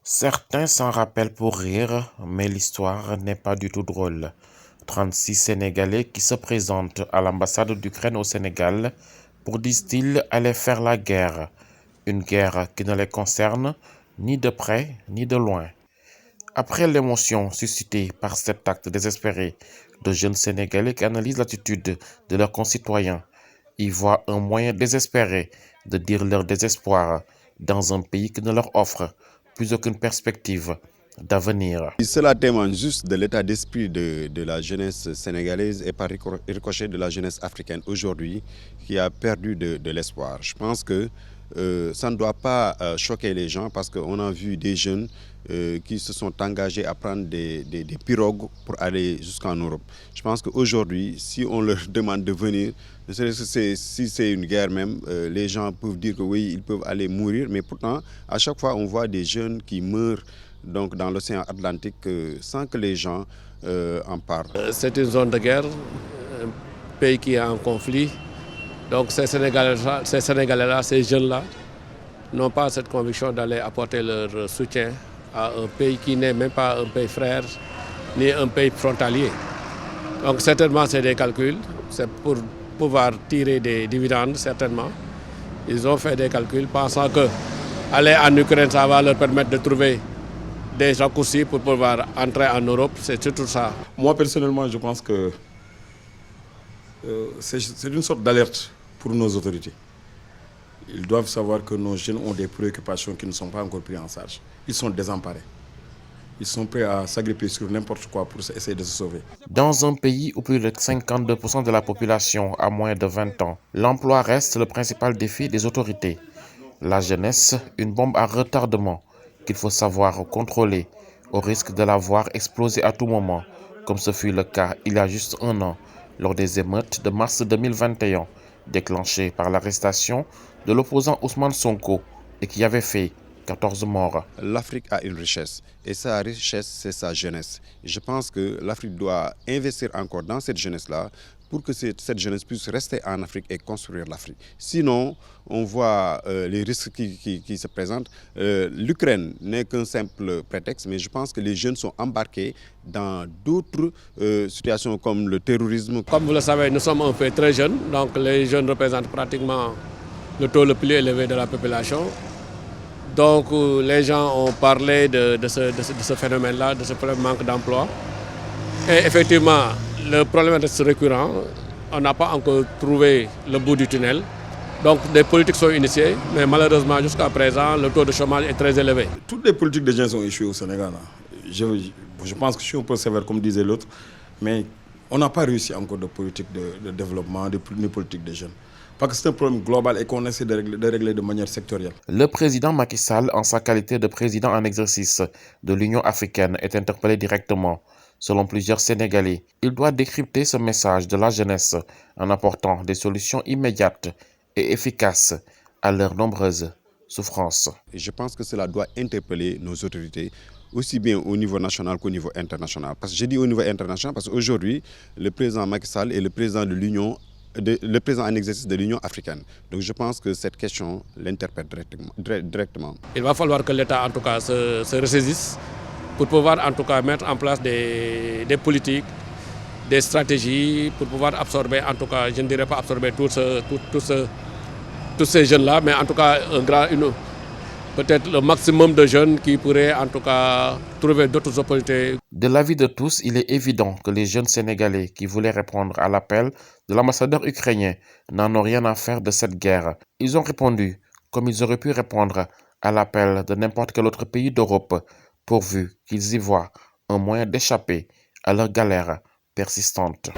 Certains s'en rappellent pour rire, mais l'histoire n'est pas du tout drôle. 36 Sénégalais qui se présentent à l'ambassade d'Ukraine au Sénégal pour, disent-ils, aller faire la guerre. Une guerre qui ne les concerne ni de près ni de loin. Après l'émotion suscitée par cet acte désespéré de jeunes Sénégalais qui analysent l'attitude de leurs concitoyens, ils voient un moyen désespéré de dire leur désespoir dans un pays qui ne leur offre plus aucune perspective d'avenir. Cela témoigne juste de l'état d'esprit de la jeunesse sénégalaise et par ricochet de la jeunesse africaine aujourd'hui qui a perdu de l'espoir. Je pense que ça ne doit pas choquer les gens parce qu'on a vu des jeunes qui se sont engagés à prendre des pirogues pour aller jusqu'en Europe. Je pense qu'aujourd'hui, si on leur demande de venir, si c'est une guerre même, les gens peuvent dire que oui, ils peuvent aller mourir, mais pourtant, à chaque fois, on voit des jeunes qui meurent donc dans l'océan Atlantique sans que les gens en parlent. C'est une zone de guerre, un pays qui est en conflit. Donc ces Sénégalais-là, ces jeunes-là, n'ont pas cette conviction d'aller apporter leur soutien à un pays qui n'est même pas un pays frère, ni un pays frontalier. Donc certainement c'est des calculs, c'est pour pouvoir tirer des dividendes certainement. Ils ont fait des calculs pensant que aller en Ukraine, ça va leur permettre de trouver des raccourcis pour pouvoir entrer en Europe, c'est surtout ça. Moi personnellement, je pense que c'est une sorte d'alerte pour nos autorités. Ils doivent savoir que nos jeunes ont des préoccupations qui ne sont pas encore prises en charge. Ils sont désemparés. Ils sont prêts à s'agripper sur n'importe quoi pour essayer de se sauver. Dans un pays où plus de 52% de la population a moins de 20 ans, l'emploi reste le principal défi des autorités. La jeunesse, une bombe à retardement qu'il faut savoir contrôler, au risque de la voir exploser à tout moment, comme ce fut le cas il y a juste un an, lors des émeutes de mars 2021, déclenchées par l'arrestation de l'opposant Ousmane Sonko et qui avait fait 14 morts. L'Afrique a une richesse et sa richesse, c'est sa jeunesse. Je pense que l'Afrique doit investir encore dans cette jeunesse-là pour que cette jeunesse puisse rester en Afrique et construire l'Afrique. Sinon, on voit les risques qui se présentent. L'Ukraine n'est qu'un simple prétexte, mais je pense que les jeunes sont embarqués dans d'autres situations comme le terrorisme. Comme vous le savez, nous sommes un pays très jeune, donc les jeunes représentent pratiquement le taux le plus élevé de la population. Donc les gens ont parlé de ce phénomène-là, de ce problème manque d'emploi. Et effectivement, le problème reste récurrent. On n'a pas encore trouvé le bout du tunnel. Donc des politiques sont initiées, mais malheureusement jusqu'à présent, le taux de chômage est très élevé. Toutes les politiques des jeunes sont échouées au Sénégal. Je pense que je suis un peu sévère, comme disait l'autre, mais on n'a pas réussi encore de politique de développement, de politique des jeunes. Parce que c'est un problème global et qu'on essaie de régler de manière sectorielle. Le président Macky Sall, en sa qualité de président en exercice de l'Union africaine, est interpellé directement. Selon plusieurs Sénégalais, il doit décrypter ce message de la jeunesse en apportant des solutions immédiates et efficaces à leurs nombreuses souffrances. Et je pense que cela doit interpeller nos autorités, aussi bien au niveau national qu'au niveau international. Parce que je dis au niveau international parce qu'aujourd'hui, le président Macky Sall est le président de l'Union le président en exercice de l'Union africaine. Donc je pense que cette question l'interpelle directement. Il va falloir que l'État en tout cas se ressaisisse pour pouvoir en tout cas mettre en place des politiques, des stratégies pour pouvoir absorber, en tout cas je ne dirais pas absorber tous ces jeunes-là, mais en tout cas peut-être le maximum de jeunes qui pourraient en tout cas trouver d'autres opportunités. De l'avis de tous, il est évident que les jeunes Sénégalais qui voulaient répondre à l'appel de l'ambassadeur ukrainien n'en ont rien à faire de cette guerre. Ils ont répondu comme ils auraient pu répondre à l'appel de n'importe quel autre pays d'Europe, pourvu qu'ils y voient un moyen d'échapper à leur galère persistante.